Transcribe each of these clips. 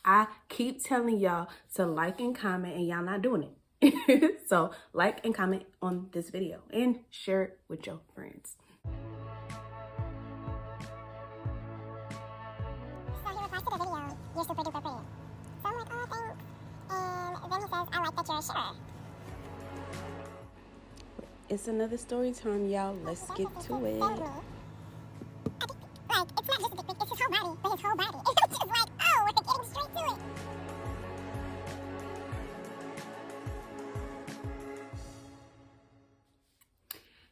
I keep telling y'all to like and comment, and y'all not doing it. So like and comment on this video and share it with your friends. So he replies to the video, "You're super duper pretty." So I'm like, "Oh, thanks." And then he says, "I like that you're a shitter." It's another story time, y'all. Let's get to it. Like, it's not just a dick pic, it's his whole body, but his whole body. And I'm just like, oh, we're getting straight to it.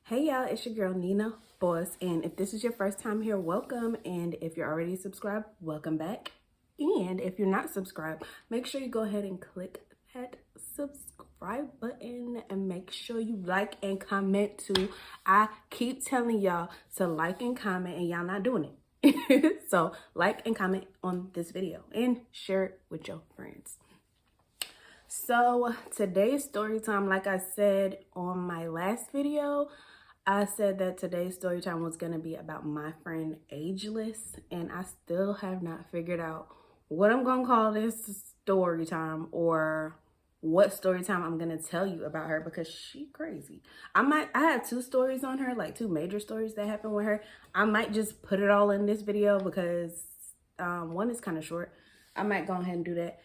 Hey y'all, it's your girl Nina Boss, and if this is your first time here, welcome. And if you're already subscribed, welcome back. And if you're not subscribed, make sure you go ahead and click that subscribe button and make sure you like and comment too. I keep telling y'all to like and comment, and y'all not doing it. So like and comment on this video and share it with your friends. So today's story time, like I said on my last video, I said that today's story time was going to be about my friend Ageless, and I still have not figured out what I'm going to call this story time or what story time I'm going to tell you about her, because she crazy. I have two stories on her, like two major stories that happened with her. I might just put it all in this video because one is kind of short. I might go ahead and do that.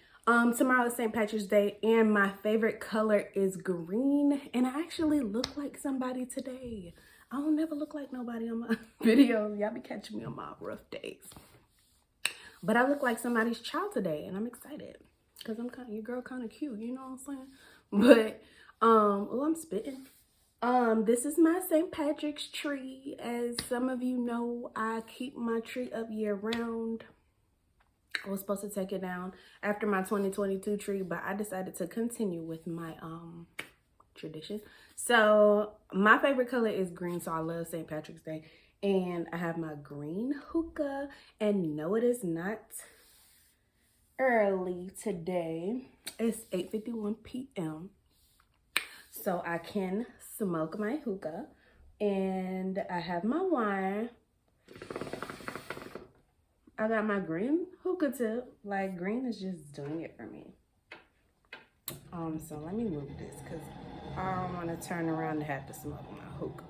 Tomorrow is St. Patrick's Day, and my favorite color is green, and I actually look like somebody today. I don't never look like nobody on my videos. Y'all be catching me on my rough days. But I look like somebody's child today, and I'm excited because your girl kind of cute, you know what I'm saying? But, oh, I'm spitting. This is my St. Patrick's tree. As some of you know, I keep my tree up year round. I was supposed to take it down after my 2022 tree, but I decided to continue with my tradition. So my favorite color is green, so I love St. Patrick's Day. And I have my green hookah, and no, it is not early today. It's 8:51 p.m. So I can smoke my hookah, and I have my wine. I got my green hookah tip. Like, green is just doing it for me. So let me move this because I don't want to turn around and have to smoke my hookah.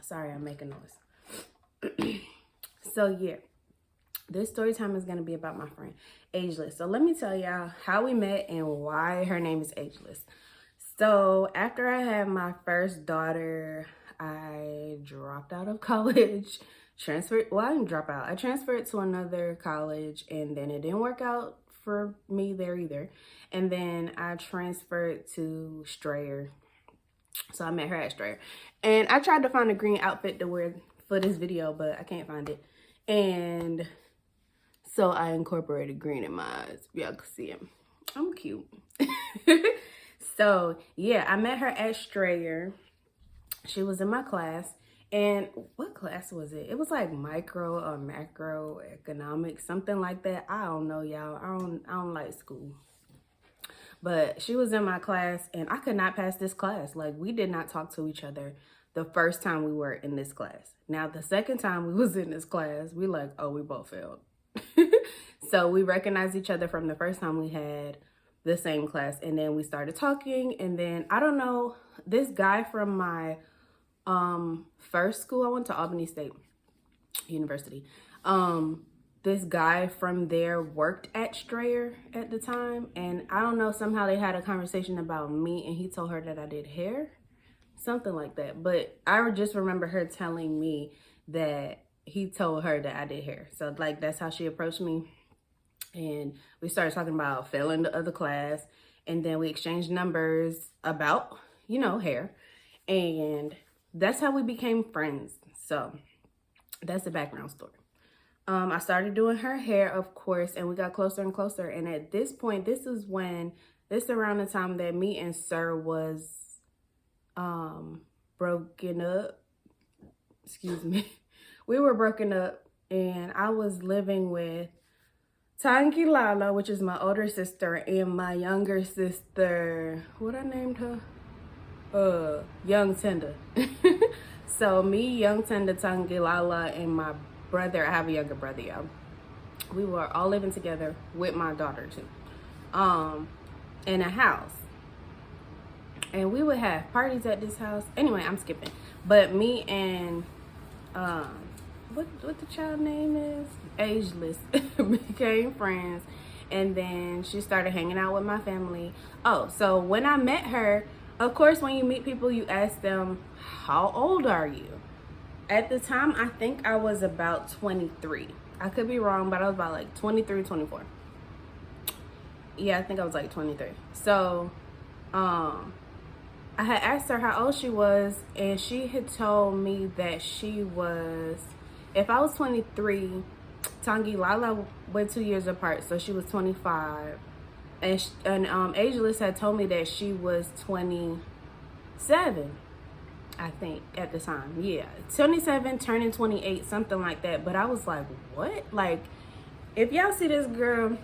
Sorry, I'm making noise. So yeah, this story time is going to be about my friend Ageless. So let me tell y'all how we met and why her name is Ageless. So after I had my first daughter, I dropped out of college. I didn't drop out. I transferred to another college, and then it didn't work out for me there either. And then I transferred to Strayer. So I met her at Strayer. And I tried to find a green outfit to wear for this video, but I can't find it. And so I incorporated green in my eyes. Y'all can see him. I'm cute. So yeah, I met her at Strayer. She was in my class. And what class was it? It was like micro or macroeconomics, something like that. I don't know, y'all. I don't like school. But she was in my class, and I could not pass this class. Like, we did not talk to each other the first time we were in this class. Now, the second time we was in this class, we like, oh, we both failed. So we recognized each other from the first time we had the same class, and then we started talking. And then, I don't know, this guy from my first school, I went to Albany State University. This guy from there worked at Strayer at the time, and I don't know, somehow they had a conversation about me, and he told her that I did hair, something like that. But I just remember her telling me that he told her that I did hair. So like, that's how she approached me, and we started talking about failing the other class, and then we exchanged numbers about, you know, hair, and that's how we became friends. So that's the background story. I started doing her hair, of course, and we got closer and closer. And at this point, this is around the time that me and Sir was broken up. Excuse me. We were broken up, and I was living with Tangi Lala, which is my older sister, and my younger sister, what I named her? Young Tenda. So me, Young Tenda, Tangi Lala, and my brother, I have a younger brother, y'all. we were all living together with my daughter too, in a house. And we would have parties at this house. Anyway, I'm skipping. But me and what the child name is? Ageless became friends. And then she started hanging out with my family. Oh, so when I met her, of course, when you meet people, you ask them, how old are you? At the time, I think I was about 23. I could be wrong, but I was about like 23, 24. Yeah, I think I was like 23. So, I had asked her how old she was, and she had told me that she was, if I was 23, Tangi Lala were 2 years apart, so she was 25. And Ageless had told me that she was 27, I think, at the time. Yeah, 27, turning 28, something like that. But I was like, what? Like, if y'all see this girl,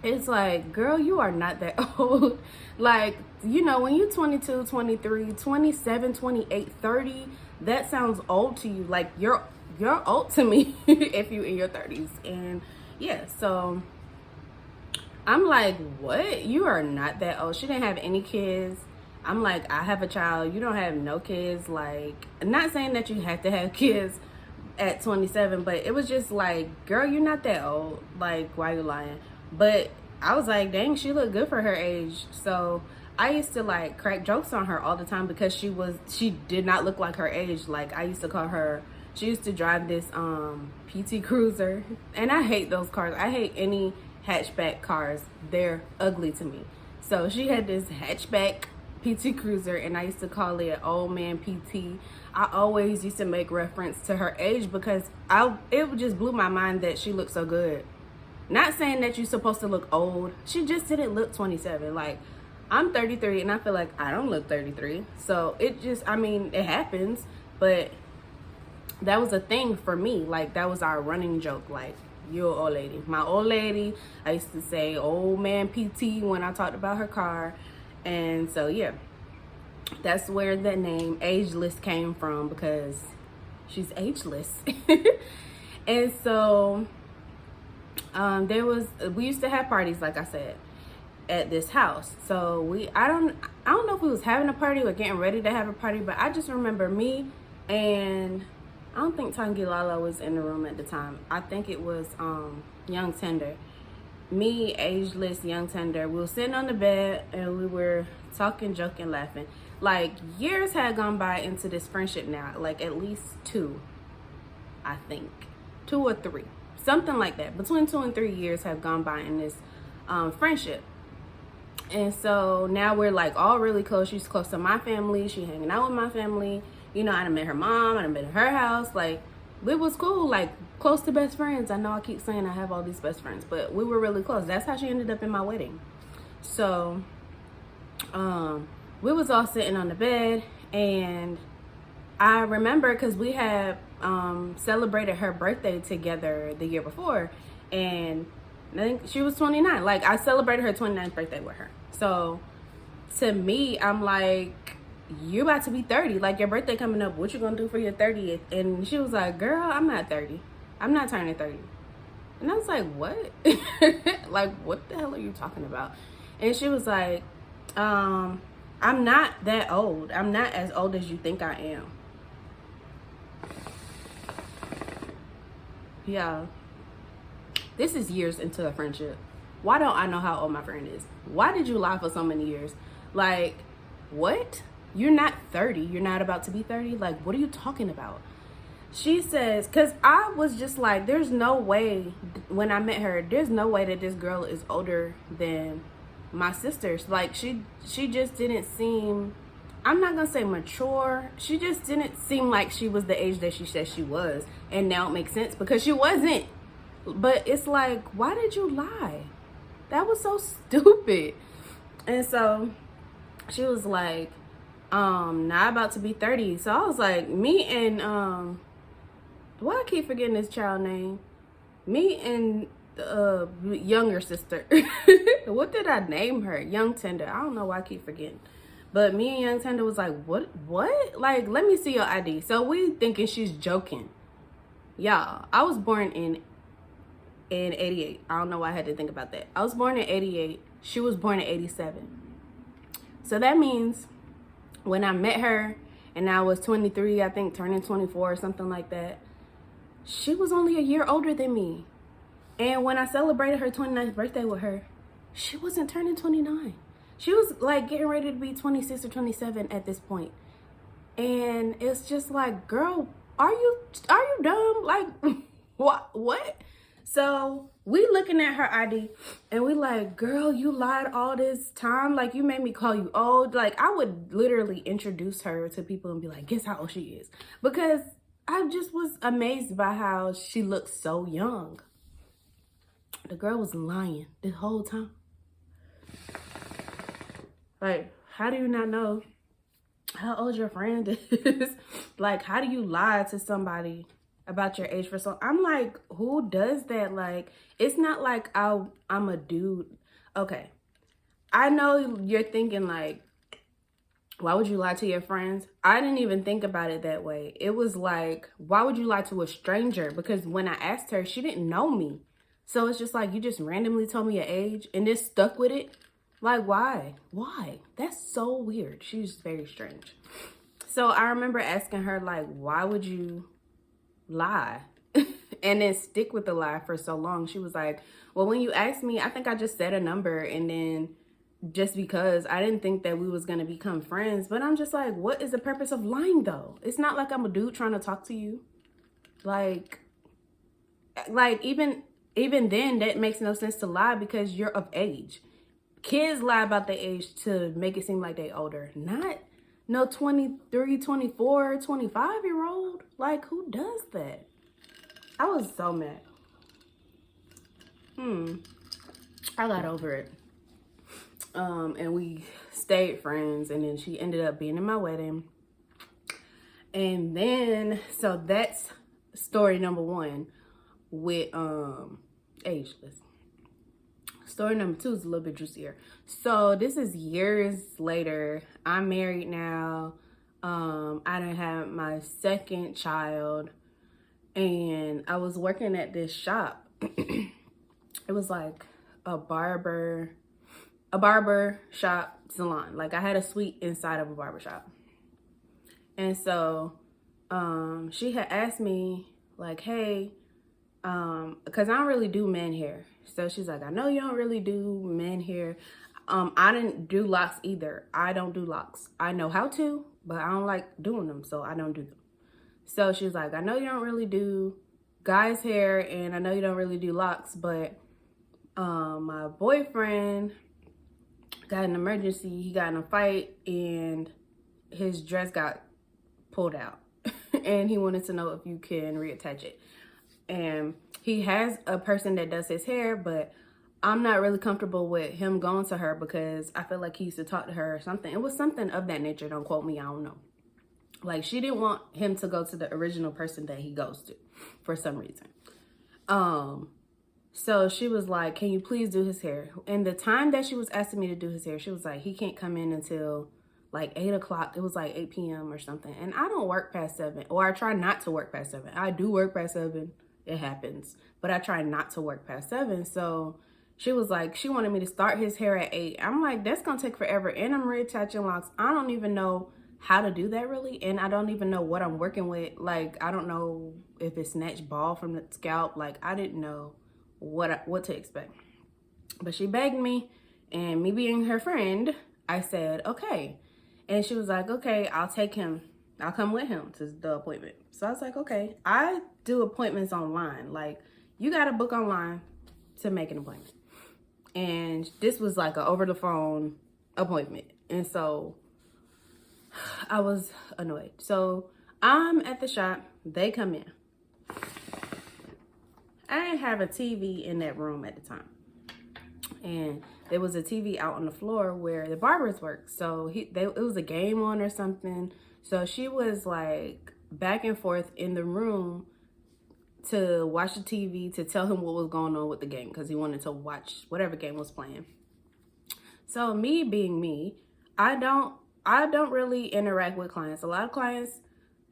it's like, girl, you are not that old. Like, you know, when you're 22, 23, 27, 28, 30, that sounds old to you. Like, you're old to me if you're in your 30s. And yeah, so I'm like, what? You are not that old. She didn't have any kids. I'm like, I have a child. You don't have no kids. Like, I'm not saying that you have to have kids at 27, but it was just like, girl, you're not that old. Like, why you lying? But I was like, dang, she looked good for her age. So I used to like crack jokes on her all the time because she did not look like her age. Like, I used to call her, she used to drive this PT Cruiser, and I hate those cars. I hate any hatchback cars. They're ugly to me. So she had this hatchback PT Cruiser, and I used to call it old man PT. I always used to make reference to her age because it just blew my mind that she looked so good. Not saying that you're supposed to look old. She just didn't look 27. Like, I'm 33 and I feel like I don't look 33. So it just, I mean, it happens, but that was a thing for me. Like, that was our running joke. Like, you're an old lady. My old lady, I used to say old man PT when I talked about her car. And so, yeah, that's where the name Ageless came from, because she's ageless. And so we used to have parties, like I said, at this house. So I don't know if we was having a party or getting ready to have a party, but I just remember me and I don't think Tangi Lala was in the room at the time. I think it was Young Tender. Me, Ageless, Young Tender, we were sitting on the bed and we were talking, joking, laughing. Like, years had gone by into this friendship now, like at least 2, I think, 2 or 3, something like that. Between 2 and 3 years have gone by in this friendship. And so now we're like all really close. She's close to my family. She hanging out with my family. You know, I done met her mom. I done been to her house. Like, it was cool. Like, close to best friends. I know I keep saying I have all these best friends, but we were really close. That's how she ended up in my wedding. So, we was all sitting on the bed, and I remember because we had celebrated her birthday together the year before, and I think she was 29. Like, I celebrated her 29th birthday with her. So to me, I'm like, you about to be 30. Like, your birthday coming up. What you gonna do for your 30th? And she was like, girl, I'm not 30. I'm not turning 30. And I was like, what? Like, what the hell are you talking about? And she was like, I'm not that old. I'm not as old as you think I am. Yeah. This is years into a friendship. Why don't I know how old my friend is? Why did you lie for so many years? Like, what? You're not 30. You're not about to be 30. Like, what are you talking about? She says, because I was just like, there's no way, when I met her, there's no way that this girl is older than my sisters. Like, she just didn't seem, I'm not going to say mature. She just didn't seem like she was the age that she said she was. And now it makes sense because she wasn't. But it's like, why did you lie? That was so stupid. And so she was like, not about to be 30. So I was like, me and why I keep forgetting this child name? Me and younger sister. What did I name her? Young Tender. I don't know why I keep forgetting. But me and Young Tender was like, what? Like, let me see your ID. So we thinking she's joking. Y'all, I was born in in 88. I don't know why I had to think about that. I was born in 88. She was born in 87. So that means when I met her and I was 23, I think turning 24 or something like that, she was only a year older than me. And when I celebrated her 29th birthday with her, she wasn't turning 29. She was like getting ready to be 26 or 27 at this point. And it's just like, girl, are you dumb? Like, what? So we looking at her ID and we like, girl, you lied all this time. Like, you made me call you old. Like, I would literally introduce her to people and be like, guess how old she is? Because I just was amazed by how she looked so young. The girl was lying the whole time. Like, how do you not know how old your friend is? Like, how do you lie to somebody about your age for so? I'm like, who does that? Like, it's not like I'm a dude. Okay, I know you're thinking like, why would you lie to your friends? I didn't even think about it that way. It was like, why would you lie to a stranger? Because when I asked her, she didn't know me. So it's just like, you just randomly told me your age and just stuck with it. Like, why? Why? That's so weird. She's very strange. So I remember asking her, like, why would you lie? And then stick with the lie for so long. She was like, well, when you asked me, I think I just said a number, and then just because I didn't think that we was going to become friends. But I'm just like, what is the purpose of lying, though? It's not like I'm a dude trying to talk to you. Like even then, that makes no sense to lie because you're of age. Kids lie about their age to make it seem like they older. Not no 23, 24, 25-year-old. Like, who does that? I was so mad. I got over it. And we stayed friends, and then she ended up being in my wedding. And then, so that's story number one with ageless. Story number two is a little bit juicier. So this is years later. I'm married now. I done had my second child, and I was working at this shop. It was like a barber shop salon. Like, I had a suite inside of a barber shop. And so she had asked me, like, hey, because I don't really do men hair. So she's like, I know you don't really do men hair. I didn't do locks either. I don't do locks. I know how to, but I don't like doing them, so I don't do them. So she's like, I know you don't really do guys' hair, and I know you don't really do locks, but my boyfriend got an emergency. He got in a fight, and his dress got pulled out. And he wanted to know if you can reattach it. And he has a person that does his hair, but I'm not really comfortable with him going to her because I feel like he used to talk to her or something. It was something of that nature. Don't quote me. I don't know. Like, she didn't want him to go to the original person that he goes to for some reason. So she was like, can you please do his hair? And the time that she was asking me to do his hair, she was like, he can't come in until like 8 o'clock. It was like 8 p.m. or something. And I don't work past 7, or I try not to work past 7. I do work past 7. It happens, but I try not to work past 7. So she was like, she wanted me to start his hair at 8. I'm like, that's gonna take forever, and I'm reattaching locks. I don't even know how to do that really, and I don't even know what I'm working with. Like, I don't know if it's snatch ball from the scalp. Like, I didn't know what to expect. But she begged me, and me being her friend, I said okay. And she was like, okay, I'll take him. I'll come with him to the appointment. So I was like, okay. I do appointments online. Like, you got to book online to make an appointment. And this was like an over the phone appointment. And so I was annoyed. So I'm at the shop. They come in. I didn't have a TV in that room at the time. And there was a TV out on the floor where the barbers work. So it was a game on or something. So she was like back and forth in the room to watch the TV, to tell him what was going on with the game, because he wanted to watch whatever game was playing. So me being me, I don't really interact with clients. A lot of clients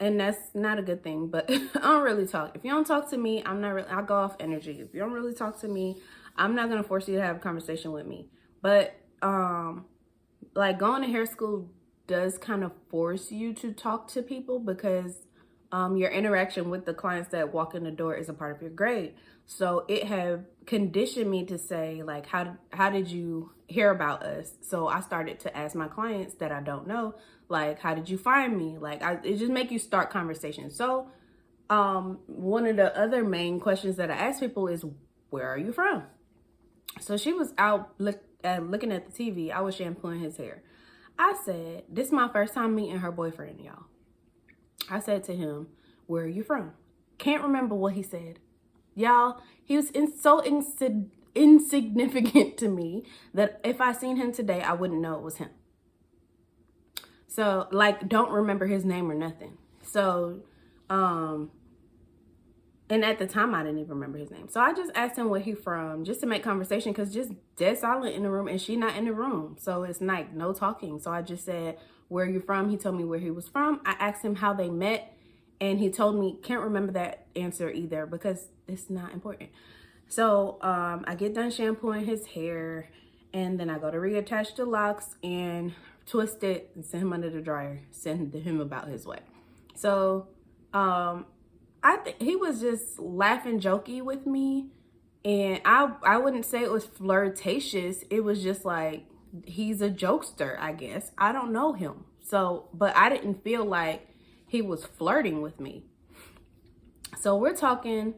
And that's not a good thing, but I don't really talk. If you don't talk to me, I go off energy. If you don't really talk to me, I'm not going to force you to have a conversation with me. But, like going to hair school does kind of force you to talk to people because your interaction with the clients that walk in the door is a part of your grade. So it have conditioned me to say, like, how did you hear about us? So I started to ask my clients that I don't know, like, how did you find me? Like, it just make you start conversations. So one of the other main questions that I ask people is, where are you from? So she was out looking at the TV. I was shampooing his hair. I said, this is my first time meeting her boyfriend, y'all. I said to him, where are you from? Can't remember what he said. Y'all, he was so insignificant to me that if I seen him today, I wouldn't know it was him. So, like, don't remember his name or nothing. So, and at the time, I didn't even remember his name. So I just asked him where he from, just to make conversation, because just dead silent in the room, and she not in the room. So it's like no talking. So I just said, where are you from? He told me where he was from. I asked him how they met, and he told me, can't remember that answer either because it's not important. So I get done shampooing his hair, and then I go to reattach the locks and twist it and send him under the dryer, send him about his way. So I think he was just laughing jokey with me, and I wouldn't say it was flirtatious. It was just like, he's a jokester, I guess. I don't know him. So, but I didn't feel like he was flirting with me. So we're talking,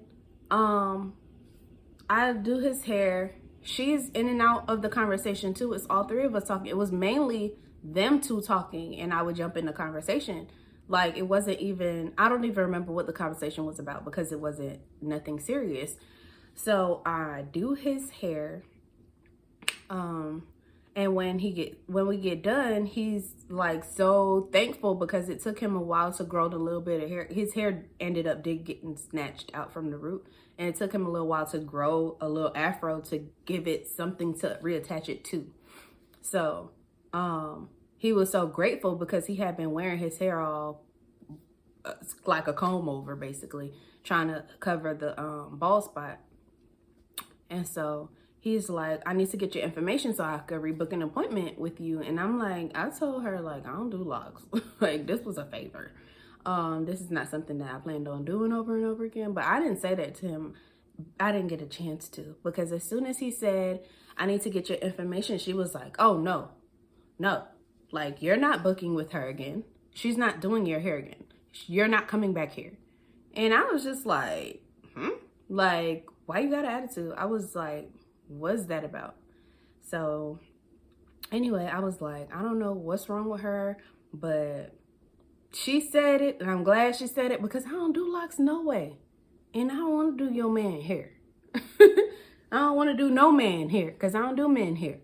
I do his hair. She's in and out of the conversation too. It's all three of us talking. It was mainly them two talking, and I would jump in the conversation. Like, it wasn't even, I don't even remember what the conversation was about because it wasn't nothing serious. So I do his hair. And when we get done, he's like so thankful because it took him a while to grow the little bit of hair. His hair ended up getting snatched out from the root, and it took him a little while to grow a little afro to give it something to reattach it to. So he was so grateful because he had been wearing his hair all like a comb over, basically trying to cover the bald spot. And so he's like, I need to get your information so I could rebook an appointment with you. And I'm like, I told her, like, I don't do locks. Like, this was a favor. This is not something that I planned on doing over and over again. But I didn't say that to him. I didn't get a chance to, because as soon as he said, I need to get your information, she was like, oh, no, like, you're not booking with her again. She's not doing your hair again. You're not coming back here. And I was just like, like, why you got an attitude? I was like, what's that about? So anyway, I was like, I don't know what's wrong with her, but she said it, and I'm glad she said it, because I don't do locks no way. And I don't want to do your man hair. I don't want to do no man hair, because I don't do men hair.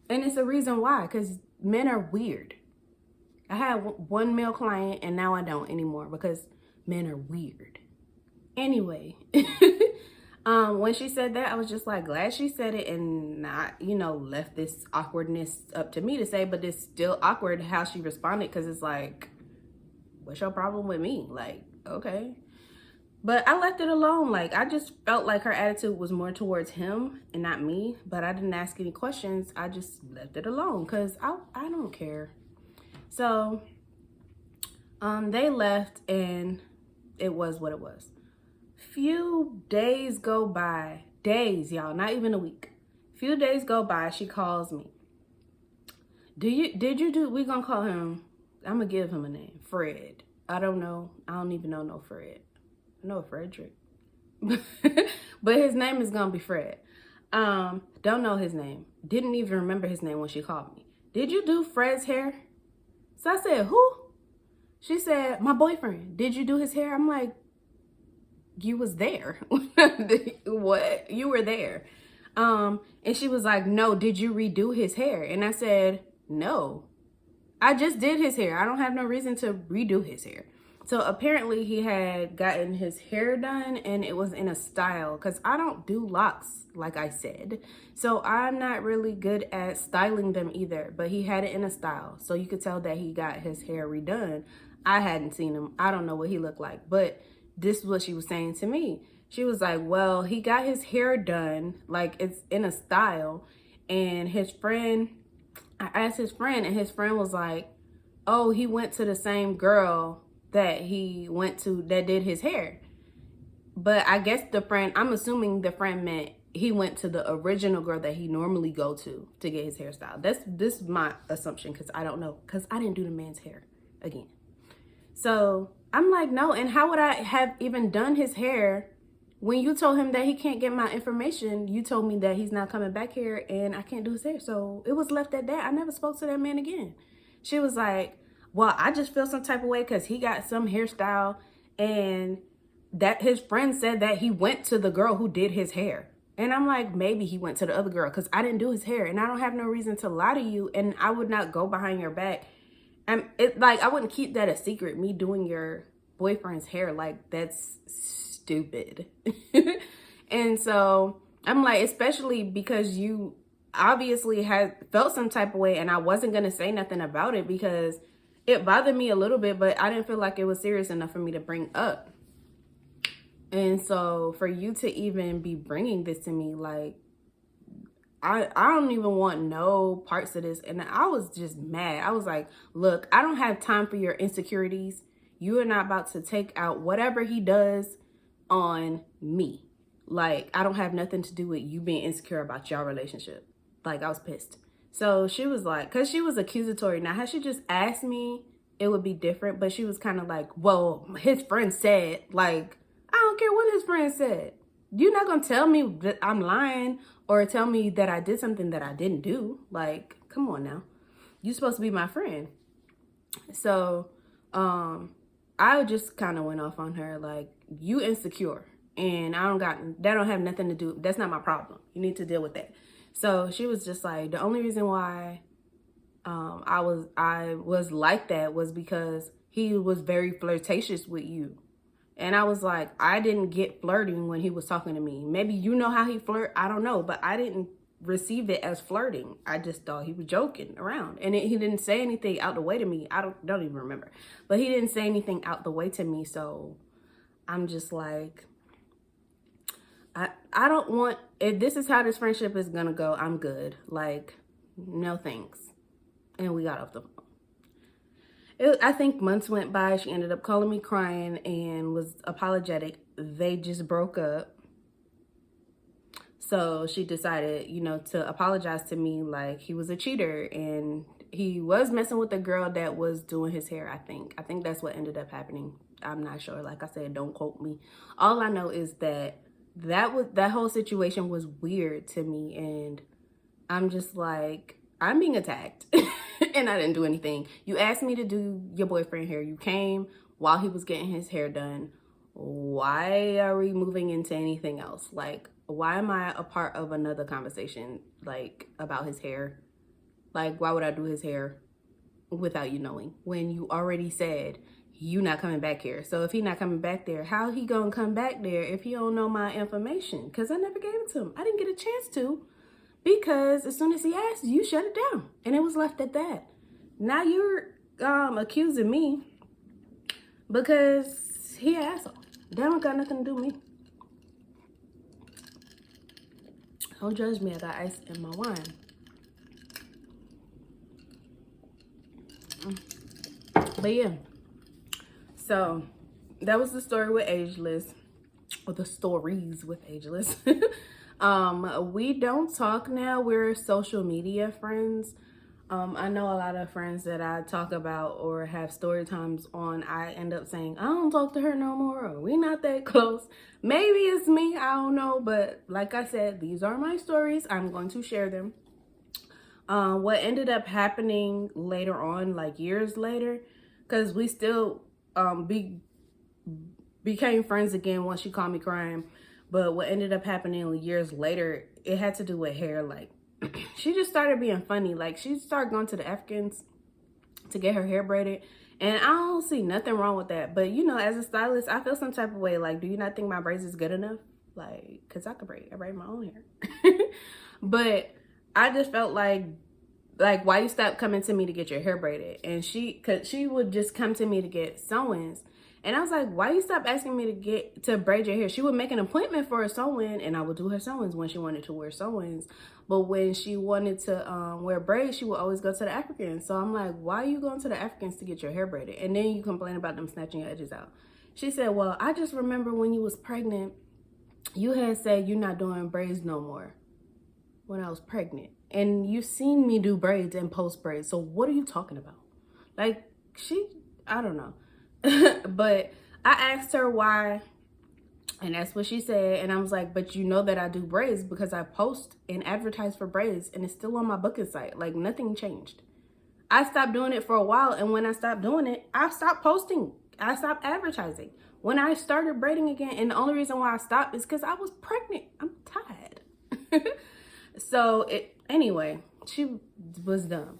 And it's a reason why, because men are weird. I had one male client, and now I don't anymore because men are weird. Anyway, when she said that, I was just like, glad she said it, and not, left this awkwardness up to me to say, but it's still awkward how she responded, because it's like, what's your problem with me? Like, okay. But I left it alone. Like, I just felt like her attitude was more towards him and not me, but I didn't ask any questions. I just left it alone because I don't care. So they left, and it was what it was. Few days go by, days, y'all, not even a week. Few days go by, she calls me. We gonna call him, I'm gonna give him a name, Fred. I don't know. I don't even know no Fred. I know Frederick. But his name is gonna be Fred. Don't know his name. Didn't even remember his name when she called me. Did you do Fred's hair? So I said, who? She said, my boyfriend. Did you do his hair? I'm like, you was there. What? You were there. And she was like, no, did you redo his hair? And I said, no, I just did his hair. I don't have no reason to redo his hair. So apparently he had gotten his hair done, and it was in a style, because I don't do locks, like I said. So I'm not really good at styling them either, but he had it in a style. So you could tell that he got his hair redone. I hadn't seen him. I don't know what he looked like, but this is what she was saying to me. She was like, well, he got his hair done, like it's in a style. And his friend, I asked his friend, and his friend was like, oh, he went to the same girl that he went to that did his hair. But I guess the friend, I'm assuming the friend meant he went to the original girl that he normally go to get his hairstyle. This is my assumption, because I don't know, because I didn't do the man's hair again. So I'm like, no. And how would I have even done his hair when you told him that he can't get my information? You told me that he's not coming back here and I can't do his hair. So it was left at that. I never spoke to that man again. She was like, well, I just feel some type of way because he got some hairstyle, and that his friend said that he went to the girl who did his hair. And I'm like, maybe he went to the other girl, because I didn't do his hair and I don't have no reason to lie to you, and I would not go behind your back. And it, like, I wouldn't keep that a secret, me doing your boyfriend's hair. Like, that's stupid. And so I'm like, especially because you obviously had felt some type of way, and I wasn't going to say nothing about it because it bothered me a little bit, but I didn't feel like it was serious enough for me to bring up. And so for you to even be bringing this to me, like, I don't even want no parts of this. And I was just mad. I was like, look, I don't have time for your insecurities. You are not about to take out whatever he does on me. Like, I don't have nothing to do with you being insecure about your relationship. Like, I was pissed. So she was like, because she was accusatory. Now, had she just asked me, it would be different. But she was kind of like, well, his friend said, like, I don't care what his friend said. You're not going to tell me that I'm lying or tell me that I did something that I didn't do. Like, come on now. You're supposed to be my friend. So, I just kind of went off on her, like, you insecure. And that don't have nothing to do. That's not my problem. You need to deal with that. So she was just like, the only reason why I was like that was because he was very flirtatious with you. And I was like, I didn't get flirting when he was talking to me. Maybe you know how he flirt. I don't know. But I didn't receive it as flirting. I just thought he was joking around. And he didn't say anything out the way to me. I don't even remember. But he didn't say anything out the way to me. So I'm just like, I don't want, if this is how this friendship is going to go, I'm good. Like, no thanks. And we got off the phone. I think months went by. She ended up calling me crying and was apologetic. They just broke up. So she decided, to apologize to me, like he was a cheater. And he was messing with the girl that was doing his hair, I think. I think that's what ended up happening. I'm not sure. Like I said, don't quote me. All I know is that whole situation was weird to me. And I'm just like, I'm being attacked. And I didn't do anything. You asked me to do your boyfriend hair. You came while he was getting his hair done. Why are we moving into anything else? Like, why am I a part of another conversation, like, about his hair? Like, why would I do his hair without you knowing? When you already said you not coming back here. So if he not coming back there, how he gonna come back there if he don't know my information? Because I never gave it to him. I didn't get a chance to. Because as soon as he asked, you shut it down. And it was left at that. Now you're accusing me because he an asshole. That don't got nothing to do with me. Don't judge me. I got ice in my wine. But yeah. So that was the story with Ageless. Or the stories with Ageless. We don't talk now. We're social media friends. I know a lot of friends that I talk about or have story times on, I end up saying, I don't talk to her no more, or we not that close. Maybe it's me, I don't know. But like I said, these are my stories. I'm going to share them. What ended up happening later on, like years later, because we still became friends again once she called me crying. But what ended up happening years later, it had to do with hair. Like, she just started being funny. Like, she started going to the Africans to get her hair braided. And I don't see nothing wrong with that. But, as a stylist, I feel some type of way. Like, do you not think my braids is good enough? Like, because I braid my own hair. But I just felt like like, why you stop coming to me to get your hair braided? And cause she would just come to me to get sew-ins. And I was like, why you stop asking me to braid your hair? She would make an appointment for a sew-in, and I would do her sew-ins when she wanted to wear sew-ins. But when she wanted to wear braids, she would always go to the Africans. So I'm like, why are you going to the Africans to get your hair braided? And then you complain about them snatching your edges out. She said, well, I just remember when you was pregnant, you had said you're not doing braids no more when I was pregnant. And you've seen me do braids and post braids. So what are you talking about? Like, I don't know. But I asked her why, and that's what she said. And I was like, but you know that I do braids because I post and advertise for braids, and it's still on my booking site. Like, nothing changed. I stopped doing it for a while, and when I stopped doing it, I stopped posting. I stopped advertising. When I started braiding again, and the only reason why I stopped is because I was pregnant. I'm tired. So anyway, she was dumb.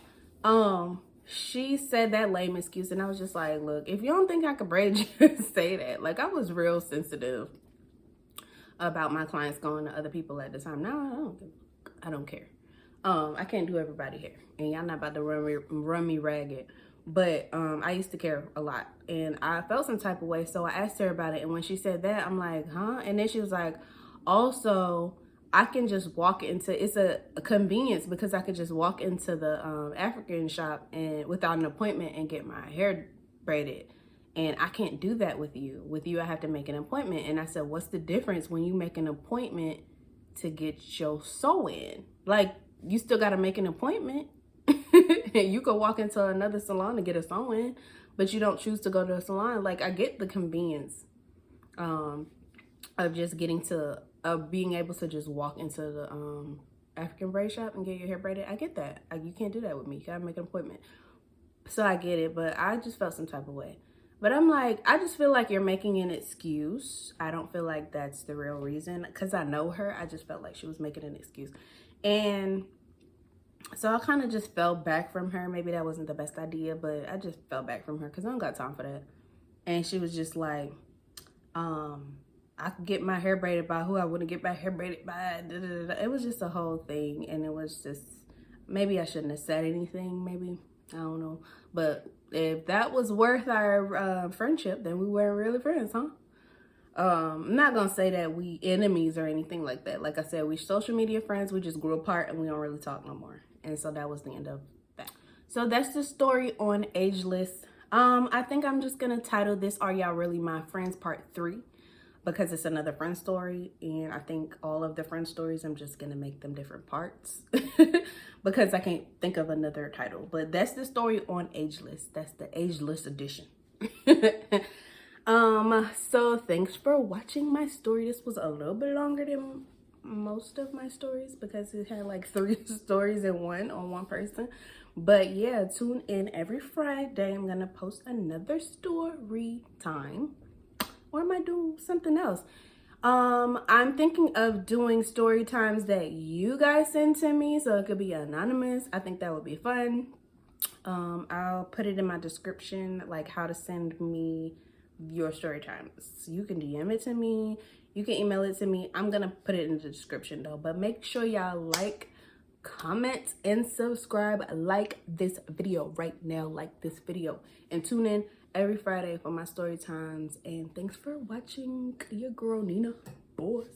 She said that lame excuse, and I was just like, look, if you don't think I could braid you, say that. Like, I was real sensitive about my clients going to other people at the time. No, I don't care. I can't do everybody hair, and y'all not about to run me ragged. But I used to care a lot, and I felt some type of way. So I asked her about it, and when she said that, I'm like, huh? And then she was like, also, I can just walk into, it's a convenience because I could just walk into the African shop and without an appointment and get my hair braided. And I can't do that with you. With you, I have to make an appointment. And I said, what's the difference when you make an appointment to get your sew-in? Like, you still got to make an appointment. You could walk into another salon to get a sew-in, but you don't choose to go to a salon. Like, I get the convenience of just getting to being able to just walk into the African braid shop and get your hair braided. I get that. You can't do that with me. You gotta make an appointment. So I get it, but I just felt some type of way. But I'm like, I just feel like you're making an excuse. I don't feel like that's the real reason, because I know her. I just felt like she was making an excuse. And so I kind of just fell back from her. Maybe that wasn't the best idea, but I just fell back from her because I don't got time for that. And she was just like, I could get my hair braided by who I wouldn't get my hair braided by. Da, da, da. It was just a whole thing. And it was just, maybe I shouldn't have said anything. Maybe, I don't know. But if that was worth our friendship, then we weren't really friends, huh? I'm not going to say that we enemies or anything like that. Like I said, we social media friends. We just grew apart and we don't really talk no more. And so that was the end of that. So that's the story on Ageless. I think I'm just going to title this, Are Y'all Really My Friends Part 3? Because it's another friend story, and I think all of the friend stories, I'm just gonna make them different parts because I can't think of another title. But that's the story on Ageless. That's the Ageless edition. So thanks for watching my story. This was a little bit longer than most of my stories because it had like 3 stories in one on one person. But yeah, tune in every Friday. I'm gonna post another story time. Or I might do something else. I'm thinking of doing story times that you guys send to me, so it could be anonymous. I think that would be fun. I'll put it in my description, like how to send me your story times. You can DM it to me. You can email it to me. I'm gonna put it in the description though. But make sure y'all like, comment, and subscribe. Like this video right now. Like this video. And tune in every Friday for my story times. And thanks for watching. Your girl Nina, boss.